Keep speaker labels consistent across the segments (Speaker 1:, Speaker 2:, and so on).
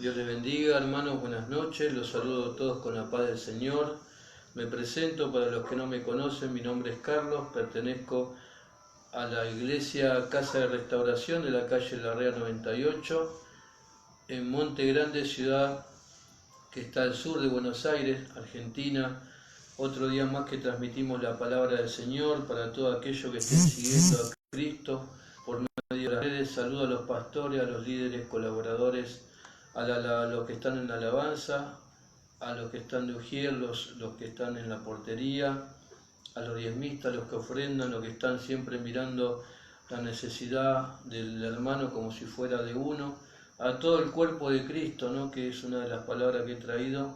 Speaker 1: Dios les bendiga, hermanos, buenas noches, los saludo a todos con la paz del Señor. Me presento para los que no me conocen, mi nombre es Carlos, pertenezco a la iglesia Casa de Restauración de la calle Larrea 98, en Monte Grande, ciudad que está al sur de Buenos Aires, Argentina. Otro día más que transmitimos la palabra del Señor para todos aquellos que estén siguiendo a Cristo por medio de las redes. Saludo a los pastores, a los líderes, colaboradores, a los que están en la alabanza, a los que están de ujier, los que están en la portería, a los diezmistas, los que ofrendan, los que están siempre mirando la necesidad del hermano como si fuera de uno, a todo el cuerpo de Cristo, ¿no? Que es una de las palabras que he traído,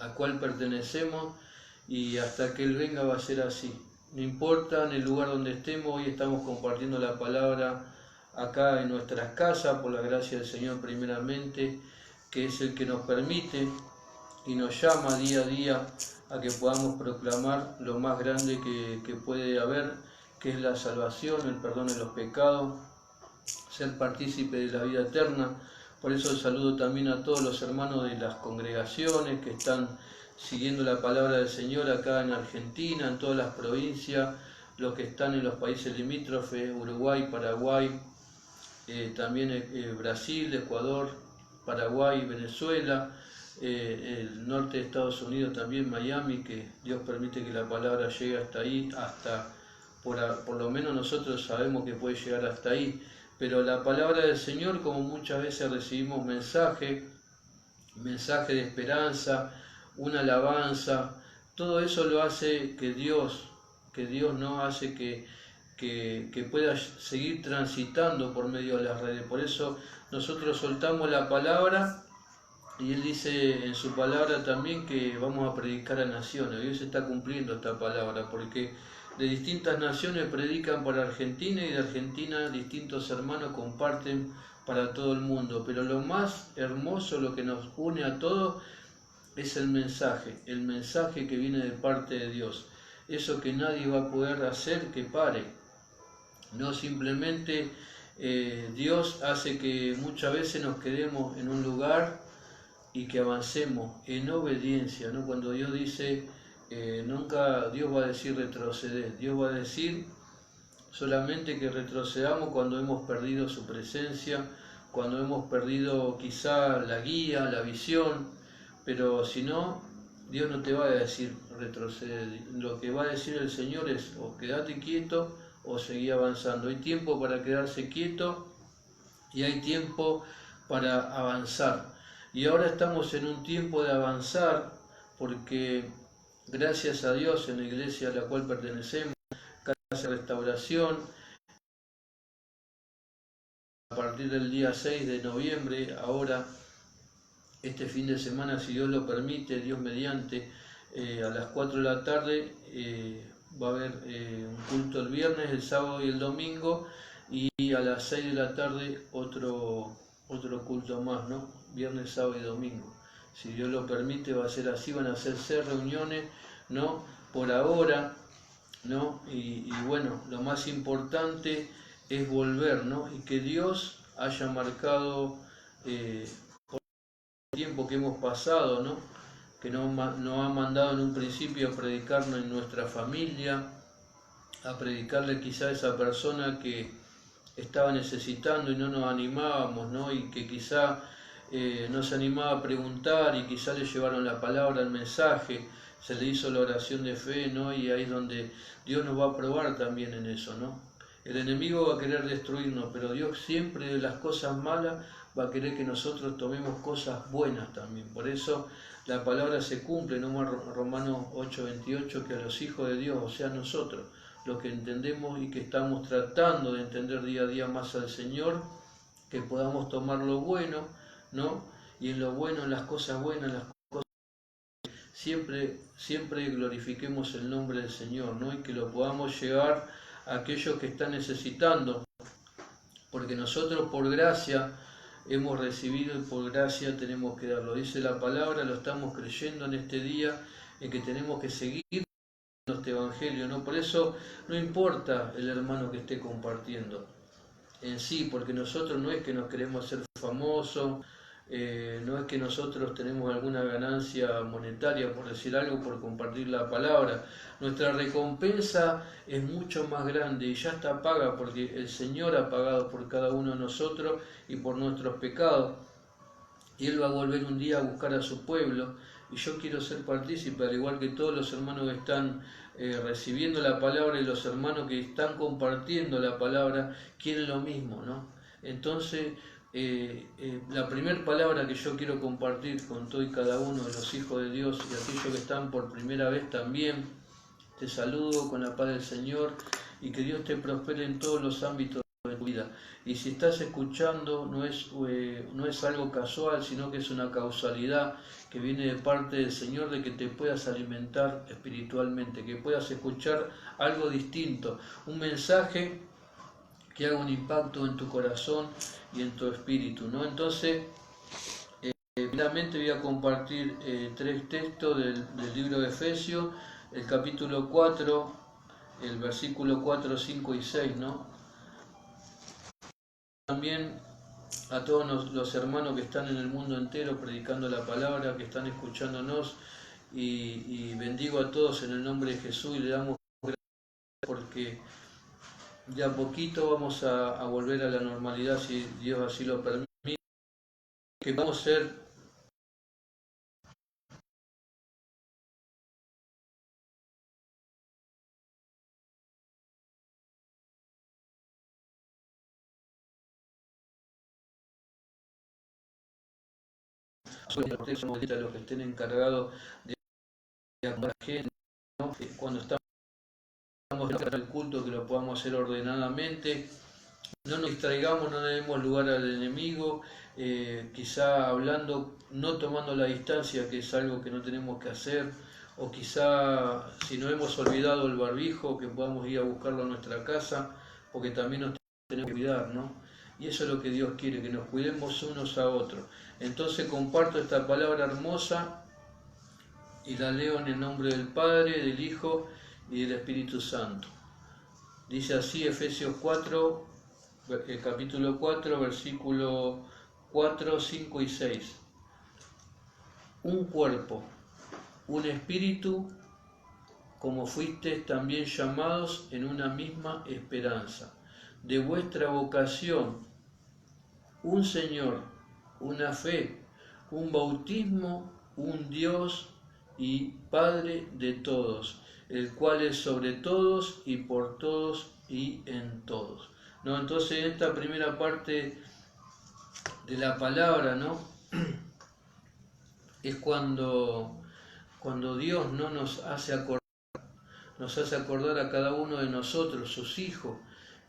Speaker 1: a cual pertenecemos, y hasta que Él venga va a ser así. No importa en el lugar donde estemos, hoy estamos compartiendo la palabra acá en nuestras casas, por la gracia del Señor primeramente, que es el que nos permite y nos llama día a día a que podamos proclamar lo más grande que puede haber, que es la salvación, el perdón de los pecados, ser partícipe de la vida eterna. Por eso saludo también a todos los hermanos de las congregaciones que están siguiendo la palabra del Señor acá en Argentina, en todas las provincias, los que están en los países limítrofes, Uruguay, Paraguay, también Brasil, Ecuador, Paraguay, Venezuela, el norte de Estados Unidos también, Miami, que Dios permite que la palabra llegue hasta ahí, por lo menos nosotros sabemos que puede llegar hasta ahí, pero la palabra del Señor, como muchas veces recibimos mensaje de esperanza, una alabanza, todo eso lo hace que Dios no hace que pueda seguir transitando por medio de las redes. Por eso nosotros soltamos la palabra y Él dice en su palabra también que vamos a predicar a naciones. Y hoy se está cumpliendo esta palabra porque de distintas naciones predican para Argentina y de Argentina distintos hermanos comparten para todo el mundo. Pero lo más hermoso, lo que nos une a todos, es el mensaje que viene de parte de Dios. Eso que nadie va a poder hacer que pare. No simplemente Dios hace que muchas veces nos quedemos en un lugar y que avancemos en obediencia, ¿no? Cuando Dios dice, nunca Dios va a decir retroceder, Dios va a decir solamente que retrocedamos cuando hemos perdido su presencia, cuando hemos perdido quizá la guía, la visión, pero si no, Dios no te va a decir retroceder. Lo que va a decir el Señor es o quédate quieto o seguí avanzando. Hay tiempo para quedarse quieto y hay tiempo para avanzar. Y ahora estamos en un tiempo de avanzar porque gracias a Dios en la iglesia a la cual pertenecemos, Casa de Restauración, a partir del día 6 de noviembre, ahora este fin de semana, si Dios lo permite, Dios mediante, a las 4 de la tarde va a haber un culto el viernes, el sábado y el domingo, y a las 6 de la tarde otro culto más, ¿no? Viernes, sábado y domingo. Si Dios lo permite va a ser así, van a hacer 6 reuniones, ¿no? Por ahora, ¿no? Y bueno, lo más importante es volver, ¿no? Y que Dios haya marcado por el tiempo que hemos pasado, ¿no? Que nos ha mandado en un principio a predicarnos en nuestra familia, a predicarle quizá a esa persona que estaba necesitando y no nos animábamos, ¿no? Y que quizá no se animaba a preguntar y quizá le llevaron la palabra, el mensaje, se le hizo la oración de fe, ¿no? Y ahí es donde Dios nos va a probar también en eso, ¿no? El enemigo va a querer destruirnos, pero Dios siempre de las cosas malas va a querer que nosotros tomemos cosas buenas también. Por eso la palabra se cumple, ¿no? Romanos 8:28, que a los hijos de Dios, o sea nosotros, los que entendemos y que estamos tratando de entender día a día más al Señor, que podamos tomar lo bueno, ¿no? Y en lo bueno, en las cosas buenas, las cosas siempre glorifiquemos el nombre del Señor, ¿no? Y que lo podamos llevar a aquellos que están necesitando, porque nosotros por gracia hemos recibido y por gracia tenemos que darlo. Dice la palabra, lo estamos creyendo en este día, en que tenemos que seguir este evangelio, ¿no? Por eso no importa el hermano que esté compartiendo en sí, porque nosotros no es que nos queremos hacer famosos, No es que nosotros tenemos alguna ganancia monetaria, por decir algo, por compartir la palabra. Nuestra recompensa es mucho más grande y ya está paga, porque el Señor ha pagado por cada uno de nosotros y por nuestros pecados. Y Él va a volver un día a buscar a su pueblo, y yo quiero ser partícipe, al igual que todos los hermanos que están recibiendo la palabra y los hermanos que están compartiendo la palabra, quieren lo mismo, ¿no? Entonces, la primera palabra que yo quiero compartir con todo y cada uno de los hijos de Dios y aquellos que están por primera vez también, te saludo con la paz del Señor y que Dios te prospere en todos los ámbitos de tu vida. Y si estás escuchando, no es algo casual, sino que es una causalidad que viene de parte del Señor, de que te puedas alimentar espiritualmente, que puedas escuchar algo distinto, un mensaje que haga un impacto en tu corazón y en tu espíritu, ¿no? Entonces, primeramente voy a compartir 3 textos del libro de Efesios, el capítulo 4, el versículo 4, 5 y 6, ¿no? También a todos los hermanos que están en el mundo entero predicando la palabra, que están escuchándonos, y bendigo a todos en el nombre de Jesús y le damos gracias porque de a poquito vamos a volver a la normalidad, si Dios así lo permite, que vamos a ser a los que estén encargados de acompañar a la gente, ¿no? Cuando estamos en el culto, que lo podamos hacer ordenadamente, no nos distraigamos, no le demos lugar al enemigo, quizá hablando, no tomando la distancia, que es algo que no tenemos que hacer, o quizá si no hemos olvidado el barbijo, que podamos ir a buscarlo a nuestra casa, porque también nos tenemos que cuidar, ¿no? Y eso es lo que Dios quiere, que nos cuidemos unos a otros. Entonces comparto esta palabra hermosa y la leo en el nombre del Padre, del Hijo y del Espíritu Santo. Dice así Efesios 4, capítulo 4, versículo 4, 5 y 6. Un cuerpo, un espíritu, como fuisteis también llamados en una misma esperanza de vuestra vocación, un Señor, una fe, un bautismo, un Dios y Padre de todos, el cual es sobre todos y por todos y en todos. ¿No? Entonces, en esta primera parte de la palabra, ¿no? Es cuando Dios no nos hace acordar a cada uno de nosotros, sus hijos,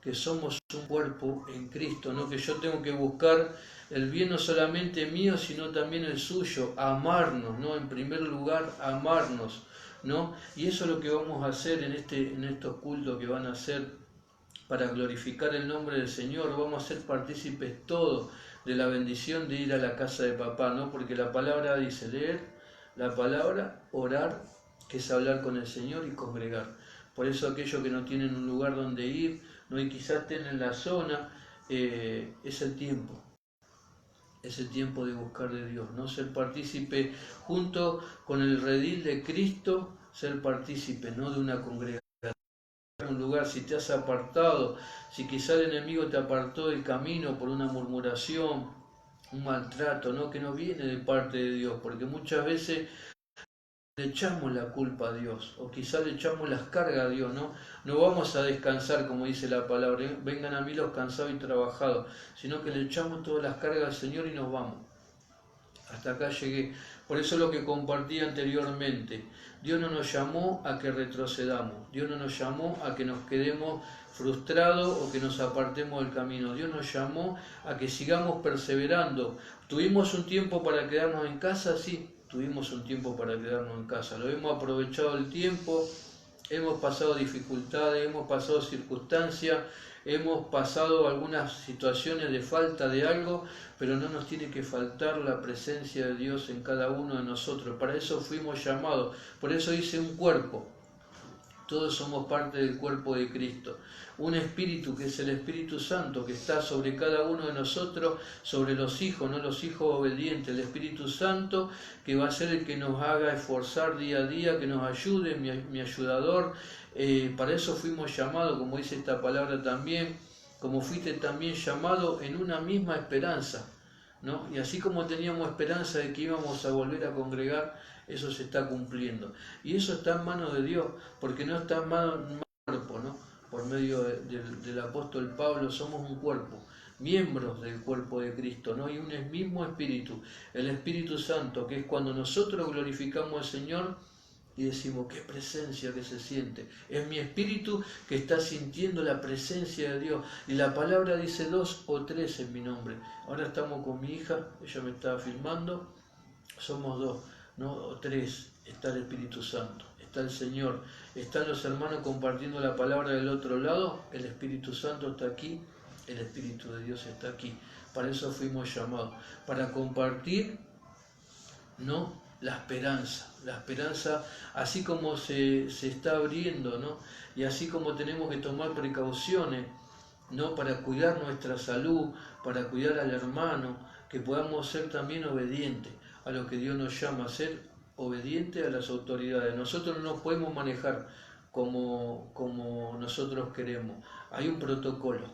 Speaker 1: que somos un cuerpo en Cristo, ¿no? Que yo tengo que buscar el bien no solamente mío, sino también el suyo, amarnos, ¿no? En primer lugar, amarnos, ¿no? Y eso es lo que vamos a hacer en estos cultos que van a hacer para glorificar el nombre del Señor. Vamos a ser partícipes todos de la bendición de ir a la casa de papá, ¿no? Porque la palabra dice leer, la palabra orar, que es hablar con el Señor y congregar. Por eso aquellos que no tienen un lugar donde ir, no, y quizás estén en la zona, es el tiempo de buscar de Dios, ¿no? Ser partícipe junto con el redil de Cristo, ser partícipe, ¿no? De una congregación, un lugar. Si te has apartado, si quizá el enemigo te apartó del camino por una murmuración, un maltrato, ¿no? Que no viene de parte de Dios, porque muchas veces le echamos la culpa a Dios, o quizá le echamos las cargas a Dios, ¿no? No vamos a descansar, como dice la palabra, vengan a mí los cansados y trabajados, sino que le echamos todas las cargas al Señor y nos vamos. Hasta acá llegué. Por eso es lo que compartí anteriormente. Dios no nos llamó a que retrocedamos, Dios no nos llamó a que nos quedemos frustrados o que nos apartemos del camino. Dios nos llamó a que sigamos perseverando. ¿Tuvimos un tiempo para quedarnos en casa? Sí. Tuvimos un tiempo para quedarnos en casa, lo hemos aprovechado el tiempo, hemos pasado dificultades, hemos pasado circunstancias, hemos pasado algunas situaciones de falta de algo, pero no nos tiene que faltar la presencia de Dios en cada uno de nosotros. Para eso fuimos llamados, por eso dice un cuerpo, Todos somos parte del cuerpo de Cristo. Un espíritu que es el Espíritu Santo, que está sobre cada uno de nosotros, sobre los hijos, no los hijos obedientes. El Espíritu Santo que va a ser el que nos haga esforzar día a día, que nos ayude, mi ayudador. Para eso fuimos llamados, como dice esta palabra también, como fuiste también llamado en una misma esperanza, ¿no? Y así como teníamos esperanza de que íbamos a volver a congregar, eso se está cumpliendo. Y eso está en manos de Dios, porque no está en manos del cuerpo, ¿no? Por medio del apóstol Pablo somos un cuerpo, miembros del cuerpo de Cristo, ¿no? Y un mismo espíritu, el Espíritu Santo, que es cuando nosotros glorificamos al Señor y decimos, qué presencia que se siente. Es mi espíritu que está sintiendo la presencia de Dios. Y la palabra dice 2 o 3 en mi nombre. Ahora estamos con mi hija, ella me estaba filmando, somos 2, ¿no? O 3, está el Espíritu Santo, está el Señor, están los hermanos compartiendo la palabra del otro lado, el Espíritu Santo está aquí, el Espíritu de Dios está aquí. Para eso fuimos llamados, para compartir, ¿no? La esperanza así como se está abriendo, ¿no? Y así como tenemos que tomar precauciones, ¿no? Para cuidar nuestra salud, para cuidar al hermano, que podamos ser también obedientes a lo que Dios nos llama a ser, obedientes a las autoridades. Nosotros no nos podemos manejar como nosotros queremos. Hay un protocolo,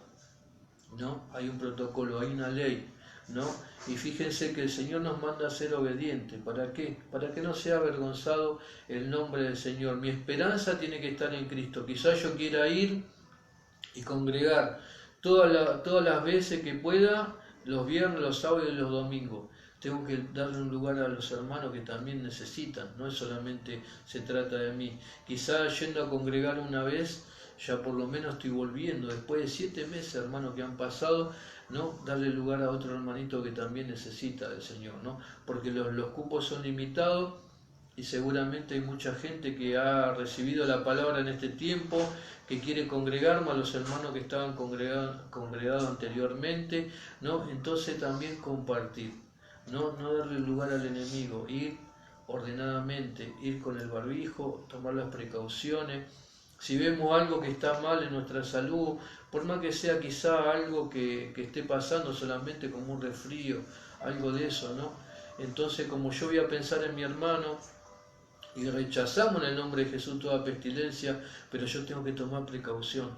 Speaker 1: ¿no? Hay un protocolo, hay una ley, ¿no? Y fíjense que el Señor nos manda a ser obedientes. ¿Para qué? Para que no sea avergonzado el nombre del Señor. Mi esperanza tiene que estar en Cristo. Quizás yo quiera ir y congregar todas las veces que pueda, los viernes, los sábados y los domingos. Tengo que darle un lugar a los hermanos que también necesitan. No es solamente se trata de mí. Quizás yendo a congregar una vez, ya por lo menos estoy volviendo. Después de 7 meses, hermanos, que han pasado, ¿no? Darle lugar a otro hermanito que también necesita del Señor, ¿no? Porque los cupos son limitados y seguramente hay mucha gente que ha recibido la palabra en este tiempo, que quiere congregar, más los hermanos que estaban congregados anteriormente, ¿no? Entonces también compartir, no darle lugar al enemigo, ir ordenadamente, ir con el barbijo, tomar las precauciones. Si vemos algo que está mal en nuestra salud, por más que sea quizá algo que esté pasando solamente como un resfrío, algo de eso, ¿no? Entonces, como yo voy a pensar en mi hermano y rechazamos en el nombre de Jesús toda pestilencia, pero yo tengo que tomar precaución,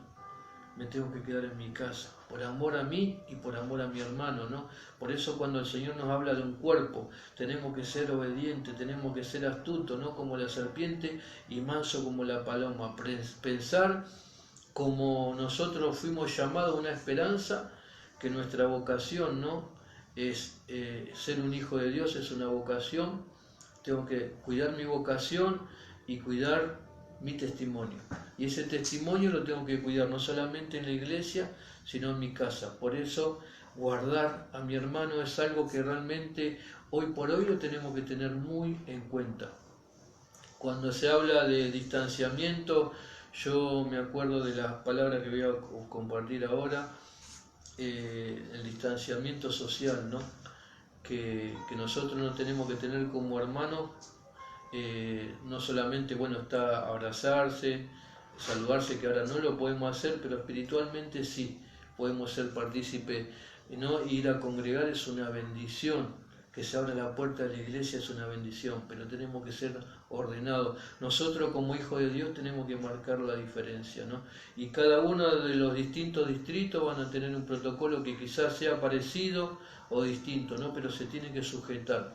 Speaker 1: me tengo que quedar en mi casa, por amor a mí y por amor a mi hermano, ¿no? Por eso cuando el Señor nos habla de un cuerpo, tenemos que ser obedientes, tenemos que ser astutos, ¿no? Como la serpiente y manso como la paloma. Pensar como nosotros fuimos llamados a una esperanza, que nuestra vocación, ¿no? Es ser un hijo de Dios, es una vocación. Tengo que cuidar mi vocación y cuidar mi testimonio. Y ese testimonio lo tengo que cuidar no solamente en la iglesia, sino en mi casa. Por eso guardar a mi hermano es algo que realmente hoy por hoy lo tenemos que tener muy en cuenta. Cuando se habla de distanciamiento, yo me acuerdo de las palabras que voy a compartir ahora, el distanciamiento social, ¿no? Que nosotros no tenemos que tener como hermanos. No solamente, bueno, está abrazarse, saludarse, que ahora no lo podemos hacer, pero espiritualmente sí podemos ser partícipes, ¿no? Ir a congregar es una bendición, que se abra la puerta de la iglesia es una bendición, pero tenemos que ser ordenados. Nosotros como hijos de Dios tenemos que marcar la diferencia, ¿no? Y cada uno de los distintos distritos van a tener un protocolo que quizás sea parecido o distinto, ¿no? Pero se tiene que sujetar.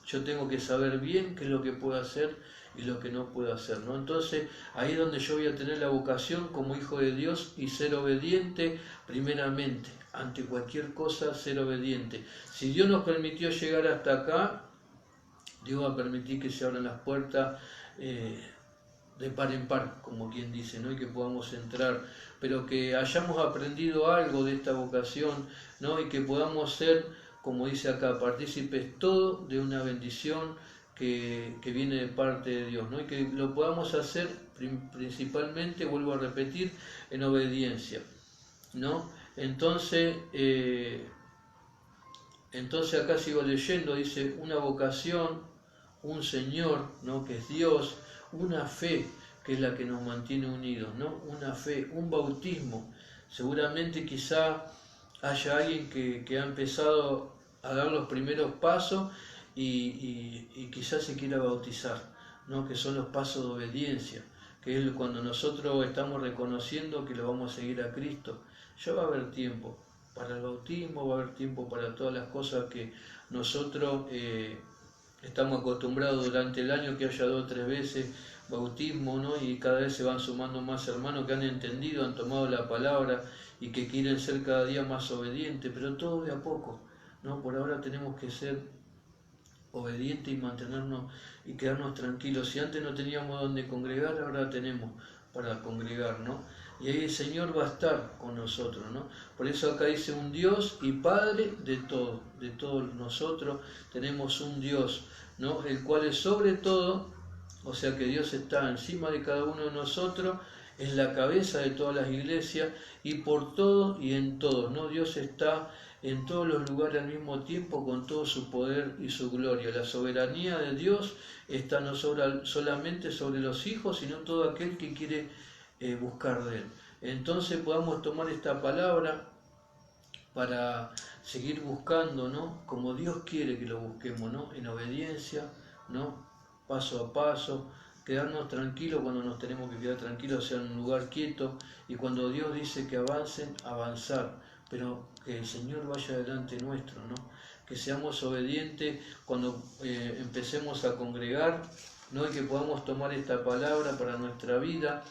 Speaker 1: Yo tengo que saber bien qué es lo que puedo hacer y lo que no puedo hacer, ¿no? Entonces, ahí es donde yo voy a tener la vocación como hijo de Dios y ser obediente primeramente. Ante cualquier cosa, ser obediente. Si Dios nos permitió llegar hasta acá, Dios va a permitir que se abran las puertas de par en par, como quien dice, ¿no? Y que podamos entrar, pero que hayamos aprendido algo de esta vocación, ¿no? Y que podamos ser, como dice acá, partícipes todo de una bendición que viene de parte de Dios, ¿no? Y que lo podamos hacer principalmente, vuelvo a repetir, en obediencia, ¿no? Entonces acá sigo leyendo, dice, una vocación, un Señor, ¿no? Que es Dios, una fe que es la que nos mantiene unidos, ¿no? Una fe, un bautismo. Seguramente quizá haya alguien que ha empezado a dar los primeros pasos y quizás se quiera bautizar, ¿no? Que son los pasos de obediencia, que es cuando nosotros estamos reconociendo que lo vamos a seguir a Cristo. Ya va a haber tiempo para el bautismo, va a haber tiempo para todas las cosas que nosotros estamos acostumbrados durante el año, que haya 2 o 3 veces bautismo, ¿no? Y cada vez se van sumando más hermanos que han entendido, han tomado la palabra y que quieren ser cada día más obedientes, pero todo de a poco, ¿no? Por ahora tenemos que ser obedientes y mantenernos y quedarnos tranquilos. Si antes no teníamos donde congregar, ahora tenemos para congregar, ¿no? Y ahí el Señor va a estar con nosotros, ¿no? Por eso acá dice un Dios y Padre de todos nosotros tenemos un Dios, ¿no? El cual es sobre todo, o sea que Dios está encima de cada uno de nosotros, es la cabeza de todas las iglesias y por todo y en todos, ¿no? Dios está en todos los lugares al mismo tiempo con todo su poder y su gloria. La soberanía de Dios está no solamente sobre los hijos, sino todo aquel que quiere buscar de Él. Entonces podamos tomar esta palabra para seguir buscando, ¿no? Como Dios quiere que lo busquemos, ¿no? En obediencia, ¿no? Paso a paso, quedarnos tranquilos cuando nos tenemos que quedar tranquilos, sea en un lugar quieto, y cuando Dios dice que avancen, avanzar, pero que el Señor vaya delante nuestro, ¿no? Que seamos obedientes cuando empecemos a congregar, ¿no? Y que podamos tomar esta palabra para nuestra vida.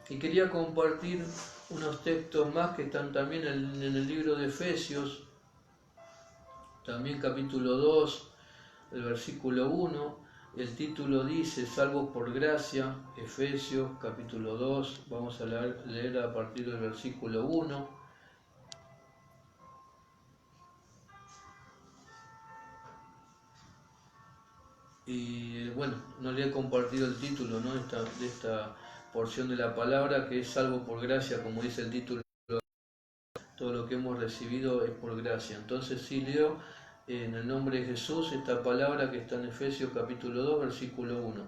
Speaker 1: Y quería compartir unos textos más que están también en el libro de Efesios, también capítulo 2, el versículo 1, el título dice, salvos por gracia, Efesios capítulo 2, vamos a leer a partir del versículo 1. Y bueno, no le he compartido el título, ¿no? de esta porción de la palabra, que es salvo por gracia, como dice el título. Todo lo que hemos recibido es por gracia. Entonces sí leo en el nombre de Jesús esta palabra que está en Efesios capítulo 2, versículo 1.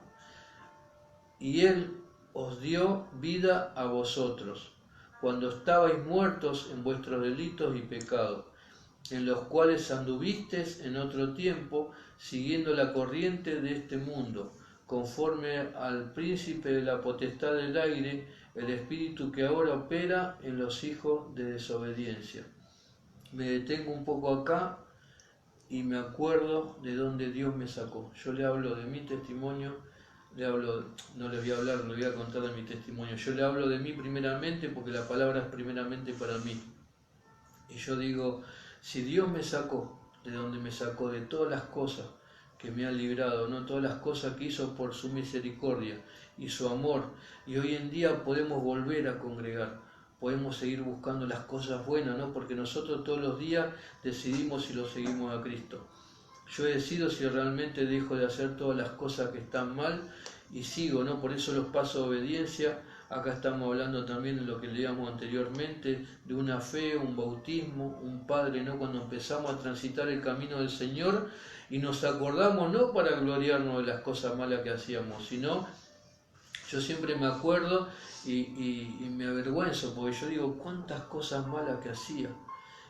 Speaker 1: Y Él os dio vida a vosotros, cuando estabais muertos en vuestros delitos y pecados, en los cuales anduvisteis en otro tiempo, siguiendo la corriente de este mundo, conforme al príncipe de la potestad del aire, el espíritu que ahora opera en los hijos de desobediencia. Me detengo un poco acá y me acuerdo de dónde Dios me sacó. Yo le hablo de mi testimonio, no le voy a hablar, le voy a contar de mi testimonio. Yo le hablo de mí primeramente porque la palabra es primeramente para mí. Y yo digo, si Dios me sacó, de donde me sacó, de todas las cosas que me ha librado, ¿no? Todas las cosas que hizo por su misericordia y su amor, y hoy en día podemos volver a congregar, podemos seguir buscando las cosas buenas, ¿no? Porque nosotros todos los días decidimos si lo seguimos a Cristo. Yo decido si realmente dejo de hacer todas las cosas que están mal y sigo, ¿no? Por eso los pasos de obediencia. Acá estamos hablando también de lo que leíamos anteriormente, de una fe, un bautismo, un padre, ¿no? Cuando empezamos a transitar el camino del Señor y nos acordamos, no para gloriarnos de las cosas malas que hacíamos, sino, yo siempre me acuerdo y me avergüenzo, porque yo digo, cuántas cosas malas que hacía.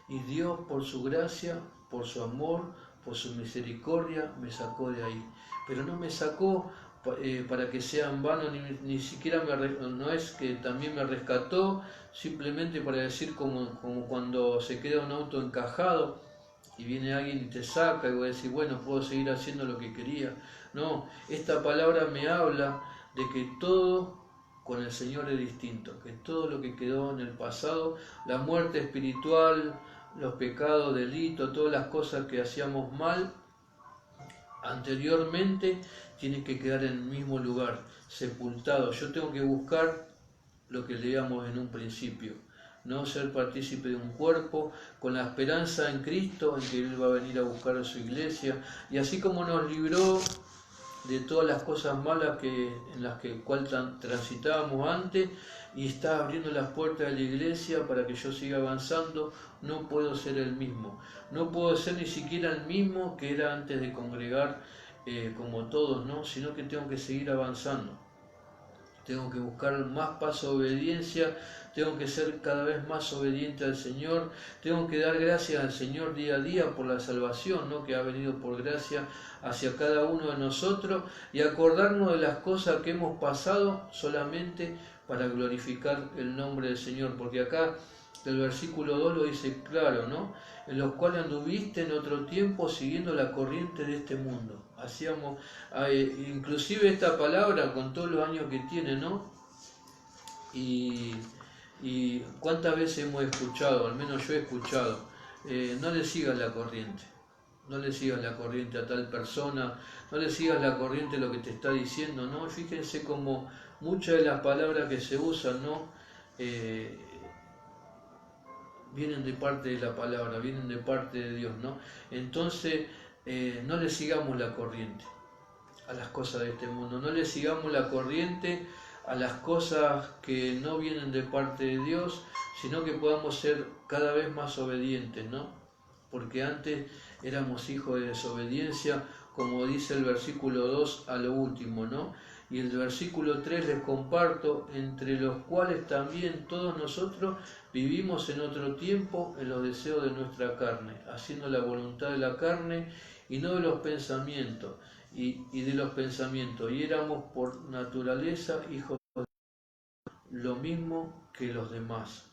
Speaker 1: Y Dios, por su gracia, por su amor, por su misericordia, me sacó de ahí. Pero no me sacó para que sea en vano, ni siquiera no es que también me rescató, simplemente para decir como cuando se queda un auto encajado y viene alguien y te saca y voy a decir, bueno, puedo seguir haciendo lo que quería. No, esta palabra me habla de que todo con el Señor es distinto, que todo lo que quedó en el pasado, la muerte espiritual, los pecados, delitos, todas las cosas que hacíamos mal anteriormente, tienen que quedar en el mismo lugar, sepultado. Yo tengo que buscar lo que leíamos en un principio, no ser partícipe de un cuerpo, con la esperanza en Cristo, en que Él va a venir a buscar a su iglesia, y así como nos libró de todas las cosas malas en las que transitábamos antes, y está abriendo las puertas de la iglesia para que yo siga avanzando, no puedo ser el mismo. No puedo ser ni siquiera el mismo que era antes de congregar como todos, ¿no? Sino que tengo que seguir avanzando. tengo que buscar más paso de obediencia, tengo que ser cada vez más obediente al Señor, tengo que dar gracias al Señor día a día por la salvación, ¿no?, que ha venido por gracia hacia cada uno de nosotros, y acordarnos de las cosas que hemos pasado solamente para glorificar el nombre del Señor, porque acá el versículo 2 lo dice claro, ¿no?, en los cuales anduviste en otro tiempo siguiendo la corriente de este mundo. Hacíamos, inclusive esta palabra con todos los años que tiene, ¿no? Y cuántas veces hemos escuchado, al menos yo he escuchado, no le sigas la corriente, no le sigas la corriente a tal persona, no le sigas la corriente a lo que te está diciendo, ¿no? Fíjense como muchas de las palabras que se usan, ¿no?, vienen de parte de la palabra, vienen de parte de Dios, ¿no? Entonces, no le sigamos la corriente a las cosas de este mundo, no le sigamos la corriente a las cosas que no vienen de parte de Dios, sino que podamos ser cada vez más obedientes, ¿no? Porque antes éramos hijos de desobediencia, como dice el versículo 2 a lo último, ¿no? Y el versículo 3 les comparto, entre los cuales también todos nosotros vivimos en otro tiempo en los deseos de nuestra carne, haciendo la voluntad de la carne y no de los pensamientos, y de los pensamientos, y éramos por naturaleza hijos de Dios, lo mismo que los demás.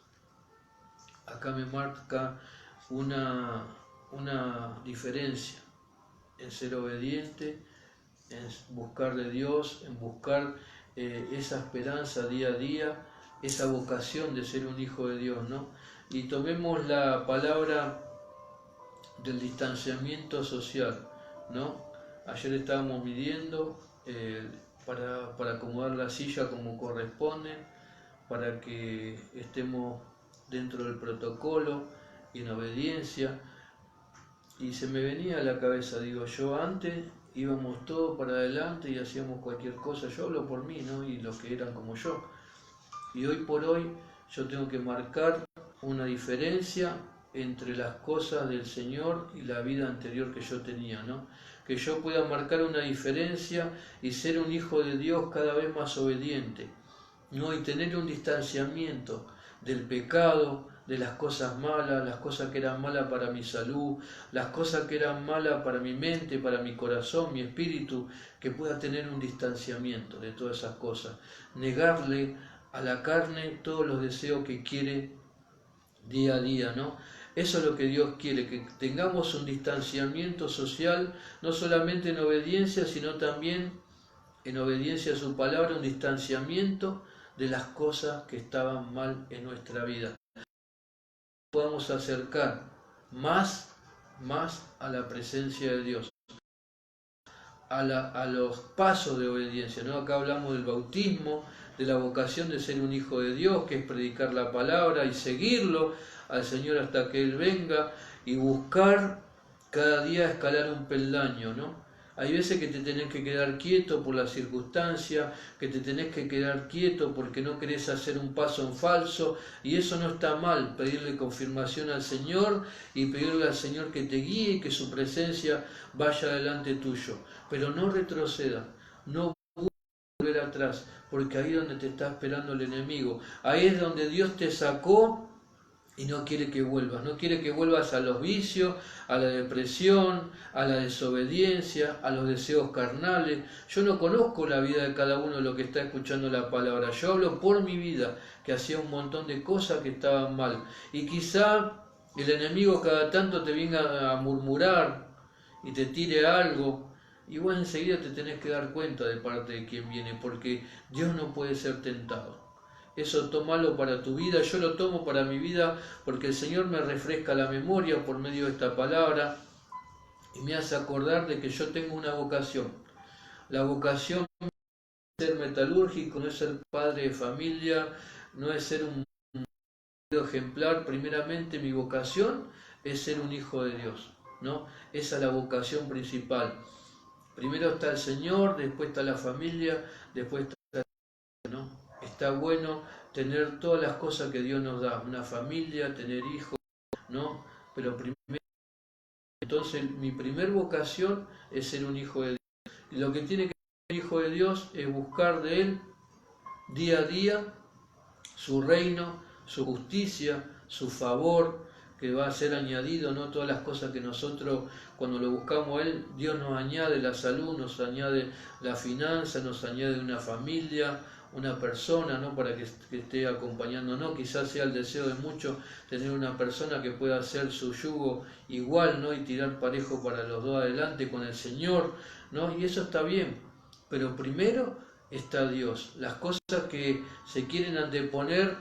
Speaker 1: Acá me marca una diferencia en ser obediente, en buscar de Dios, en buscar esa esperanza día a día, esa vocación de ser un hijo de Dios, ¿no? Y tomemos la palabra del distanciamiento social, ¿no? Ayer estábamos midiendo para acomodar la silla como corresponde, para que estemos dentro del protocolo y en obediencia. Y se me venía a la cabeza, digo, yo antes íbamos todos para adelante y hacíamos cualquier cosa, yo hablo por mí, ¿no?, y los que eran como yo. Y hoy por hoy yo tengo que marcar una diferencia entre las cosas del Señor y la vida anterior que yo tenía, ¿no? Que yo pueda marcar una diferencia y ser un hijo de Dios cada vez más obediente, ¿no? Y tener un distanciamiento del pecado, de las cosas malas, las cosas que eran malas para mi salud, las cosas que eran malas para mi mente, para mi corazón, mi espíritu, que pueda tener un distanciamiento de todas esas cosas. Negarle a la carne todos los deseos que quiere día a día, ¿no? Eso es lo que Dios quiere, que tengamos un distanciamiento social, no solamente en obediencia, sino también en obediencia a su palabra, un distanciamiento de las cosas que estaban mal en nuestra vida. Podamos acercar más a la presencia de Dios, a los pasos de obediencia, ¿no? Acá hablamos del bautismo, de la vocación de ser un hijo de Dios, que es predicar la palabra y seguirlo al Señor hasta que Él venga, y buscar cada día escalar un peldaño, ¿no? Hay veces que te tenés que quedar quieto por las circunstancias, que te tenés que quedar quieto porque no querés hacer un paso en falso, y eso no está mal, pedirle confirmación al Señor y pedirle al Señor que te guíe y que su presencia vaya delante tuyo. Pero no retroceda, no volver atrás, porque ahí es donde te está esperando el enemigo. Ahí es donde Dios te sacó y no quiere que vuelvas, no quiere que vuelvas a los vicios, a la depresión, a la desobediencia, a los deseos carnales. Yo no conozco la vida de cada uno de los que está escuchando la palabra. Yo hablo por mi vida, que hacía un montón de cosas que estaban mal. Y quizá el enemigo cada tanto te venga a murmurar y te tire algo, y vos enseguida te tenés que dar cuenta de parte de quién viene, porque Dios no puede ser tentado. Eso tómalo para tu vida, yo lo tomo para mi vida, porque el Señor me refresca la memoria por medio de esta palabra y me hace acordar de que yo tengo una vocación. La vocación no es ser metalúrgico, no es ser padre de familia, no es ser un ejemplar. Primeramente mi vocación es ser un hijo de Dios, ¿no? Esa es la vocación principal. Primero está el Señor, después está la familia, después está el Señor, ¿no? Está bueno tener todas las cosas que Dios nos da, una familia, tener hijos, ¿no? Pero primero, entonces mi primer vocación es ser un hijo de Dios. Y lo que tiene que ser un hijo de Dios es buscar de Él día a día su reino, su justicia, su favor, que va a ser añadido, ¿no? Todas las cosas que nosotros, cuando lo buscamos a Él, Dios nos añade la salud, nos añade la finanza, nos añade una familia, una persona, ¿no? Para que esté acompañándonos. Quizás sea el deseo de muchos tener una persona que pueda hacer su yugo igual, ¿no? Y tirar parejo para los dos adelante con el Señor, ¿no? Y eso está bien, pero primero está Dios. Las cosas que se quieren anteponer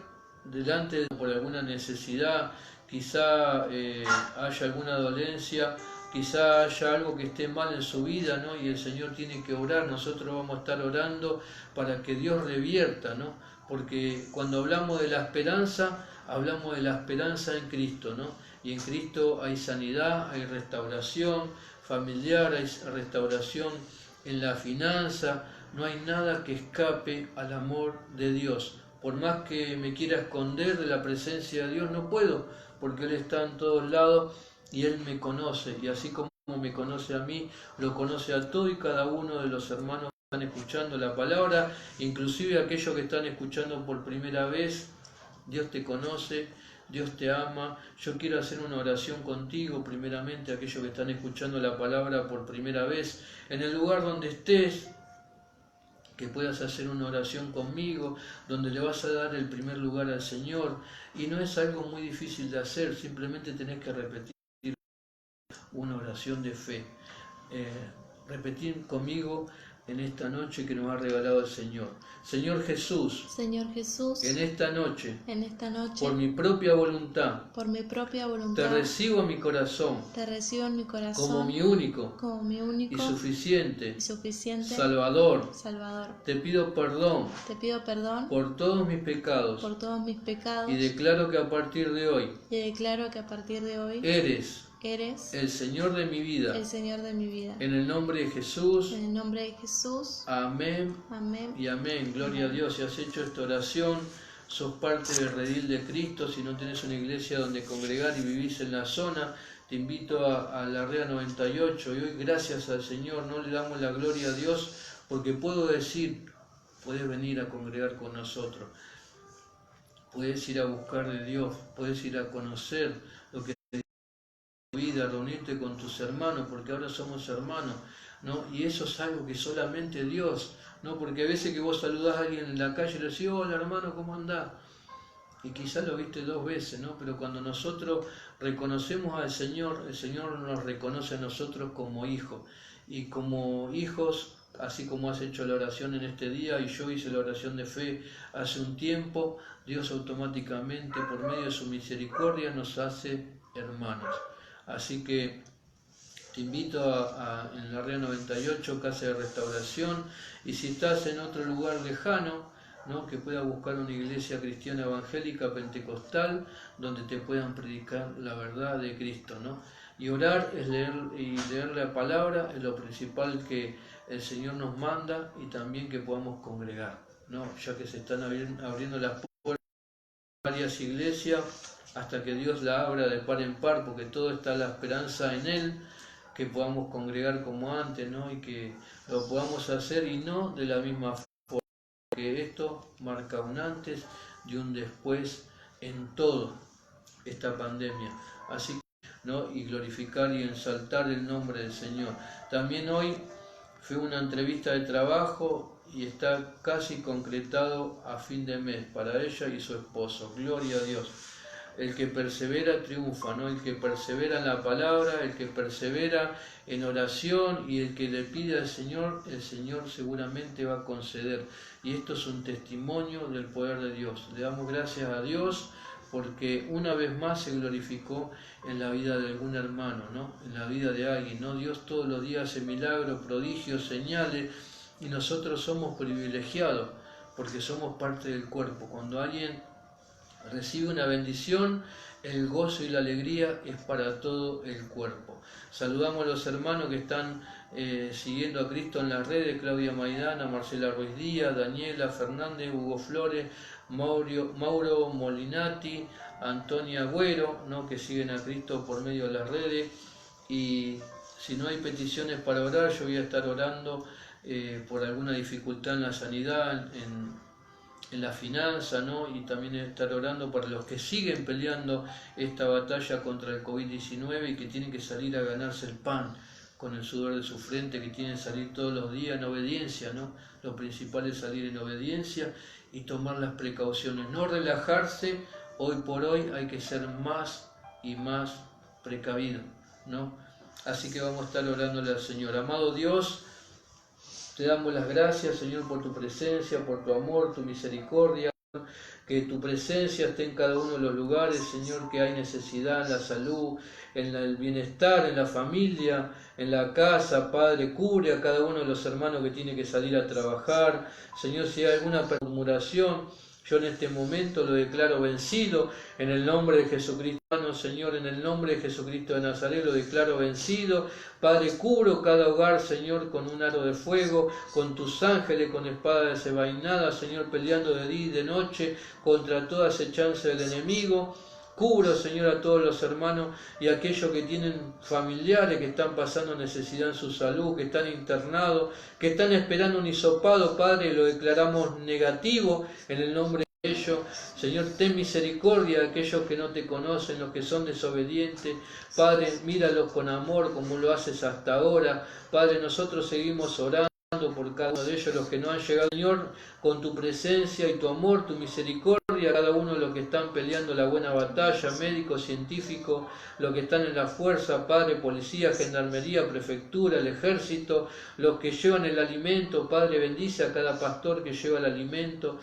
Speaker 1: delante por alguna necesidad, quizá haya alguna dolencia, quizá haya algo que esté mal en su vida, ¿no? Y el Señor tiene que orar, nosotros vamos a estar orando para que Dios revierta, ¿no? Porque cuando hablamos de la esperanza, hablamos de la esperanza en Cristo, ¿no? Y en Cristo hay sanidad, hay restauración familiar, hay restauración en la finanza, no hay nada que escape al amor de Dios. Por más que me quiera esconder de la presencia de Dios, no puedo, porque Él está en todos lados y Él me conoce. Y así como me conoce a mí, lo conoce a todo y cada uno de los hermanos que están escuchando la palabra, inclusive aquellos que están escuchando por primera vez. Dios te conoce, Dios te ama. Yo quiero hacer una oración contigo, primeramente, aquellos que están escuchando la palabra por primera vez, en el lugar donde estés, que puedas hacer una oración conmigo, donde le vas a dar el primer lugar al Señor. Y no es algo muy difícil de hacer, simplemente tenés que repetir una oración de fe. Repetir conmigo en esta noche que nos ha regalado el Señor. Señor Jesús, en esta noche, por mi propia voluntad, te recibo en mi corazón, como mi único y suficiente Salvador. Te pido perdón por todos mis pecados y declaro que a partir de hoy eres el Señor de mi vida. En el nombre de Jesús. Amén. Y amén. Gloria a Dios. Si has hecho esta oración, sos parte del redil de Cristo. Si no tenés una iglesia donde congregar y vivís en la zona, te invito a la REA 98. Y hoy, gracias al Señor, no le damos la gloria a Dios, porque puedo decir, puedes venir a congregar con nosotros. Puedes ir a buscar de Dios. Puedes ir a conocer lo que vida, reunirte con tus hermanos, porque ahora somos hermanos, ¿no? Y eso es algo que solamente Dios, ¿no? Porque a veces que vos saludás a alguien en la calle y le decís, hola hermano, ¿cómo andás? Y quizás lo viste 2 veces, ¿no? Pero cuando nosotros reconocemos al Señor, el Señor nos reconoce a nosotros como hijos. Y como hijos, así como has hecho la oración en este día y yo hice la oración de fe hace un tiempo, Dios automáticamente, por medio de su misericordia, nos hace hermanos. Así que te invito en la REA 98, Casa de Restauración, y si estás en otro lugar lejano, ¿no? Que puedas buscar una iglesia cristiana evangélica pentecostal donde te puedan predicar la verdad de Cristo, ¿no? Y orar es leer la palabra, es lo principal que el Señor nos manda, y también que podamos congregar, ¿no? Ya que se están abriendo las puertas de varias iglesias, hasta que Dios la abra de par en par, porque todo está la esperanza en Él, que podamos congregar como antes, ¿no? Y que lo podamos hacer, y no de la misma forma, que esto marca un antes y un después en toda esta pandemia. Así que, ¿no? Y glorificar y ensaltar el nombre del Señor. También hoy fue una entrevista de trabajo y está casi concretado a fin de mes para ella y su esposo. Gloria a Dios. El que persevera triunfa, ¿no? El que persevera en la palabra, el que persevera en oración y el que le pide al Señor, el Señor seguramente va a conceder. Y esto es un testimonio del poder de Dios. Le damos gracias a Dios porque una vez más se glorificó en la vida de algún hermano, ¿no? En la vida de alguien, ¿no? Dios todos los días hace milagros, prodigios, señales, y nosotros somos privilegiados porque somos parte del cuerpo. Cuando alguien recibe una bendición, el gozo y la alegría es para todo el cuerpo. Saludamos a los hermanos que están siguiendo a Cristo en las redes: Claudia Maidana, Marcela Ruiz Díaz, Daniela Fernández, Hugo Flores, Mauro Molinati, Antonia Agüero, ¿no? Que siguen a Cristo por medio de las redes. Y si no hay peticiones para orar, yo voy a estar orando por alguna dificultad en la sanidad, en la finanza, ¿no? Y también estar orando para los que siguen peleando esta batalla contra el COVID-19 y que tienen que salir a ganarse el pan con el sudor de su frente, que tienen que salir todos los días en obediencia, ¿no? Lo principal es salir en obediencia y tomar las precauciones, no relajarse. Hoy por hoy hay que ser más y más precavido, ¿no? Así que vamos a estar orándole al Señor. Amado Dios, te damos las gracias, Señor, por tu presencia, por tu amor, tu misericordia, que tu presencia esté en cada uno de los lugares, Señor, que hay necesidad, en la salud, en el bienestar, en la familia, en la casa. Padre, cubre a cada uno de los hermanos que tiene que salir a trabajar. Señor, si hay alguna murmuración, yo en este momento lo declaro vencido en el nombre de Jesucristo. Señor, en el nombre de Jesucristo de Nazaret lo declaro vencido. Padre, cubro cada hogar, Señor, con un aro de fuego, con tus ángeles, con espada desenvainada, Señor, peleando de día y de noche contra toda acechanza del enemigo. Cubro, Señor, a todos los hermanos y a aquellos que tienen familiares que están pasando necesidad en su salud, que están internados, que están esperando un hisopado. Padre, lo declaramos negativo en el nombre de ellos. Señor, ten misericordia de aquellos que no te conocen, los que son desobedientes. Padre, míralos con amor como lo haces hasta ahora. Padre, nosotros seguimos orando por cada uno de ellos, los que no han llegado, Señor, con tu presencia y tu amor, tu misericordia, cada uno de los que están peleando la buena batalla, médicos, científicos, los que están en la fuerza, Padre, policía, gendarmería, prefectura, el ejército, los que llevan el alimento. Padre, bendice a cada pastor que lleva el alimento,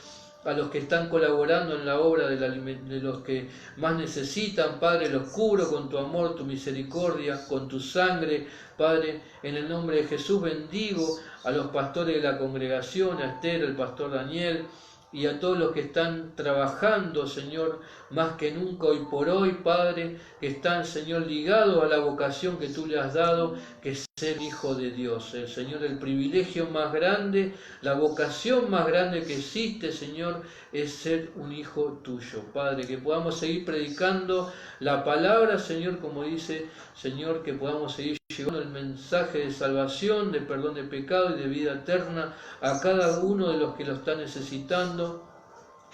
Speaker 1: a los que están colaborando en la obra de los que más necesitan. Padre, los cubro con tu amor, tu misericordia, con tu sangre. Padre, en el nombre de Jesús bendigo a los pastores de la congregación, a Esther, el pastor Daniel, y a todos los que están trabajando, Señor, más que nunca hoy por hoy, Padre, que están, Señor, ligados a la vocación que tú le has dado, que es ser hijo de Dios. El Señor, el privilegio más grande, la vocación más grande que existe, Señor, es ser un hijo tuyo. Padre, que podamos seguir predicando la palabra, Señor, como dice, Señor, que podamos seguir llevando el mensaje de salvación, de perdón de pecado y de vida eterna a cada uno de los que lo están necesitando,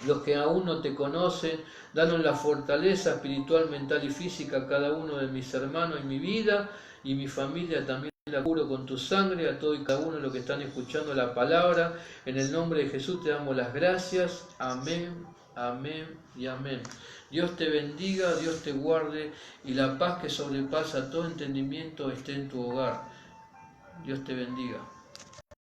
Speaker 1: los que aún no te conocen. Danos la fortaleza espiritual, mental y física a cada uno de mis hermanos y mi vida y mi familia también. La cubro con tu sangre a todo y cada uno de los que están escuchando la palabra. En el nombre de Jesús te damos las gracias. Amén, amén y amén. Dios te bendiga, Dios te guarde y la paz que sobrepasa todo entendimiento esté en tu hogar. Dios te bendiga.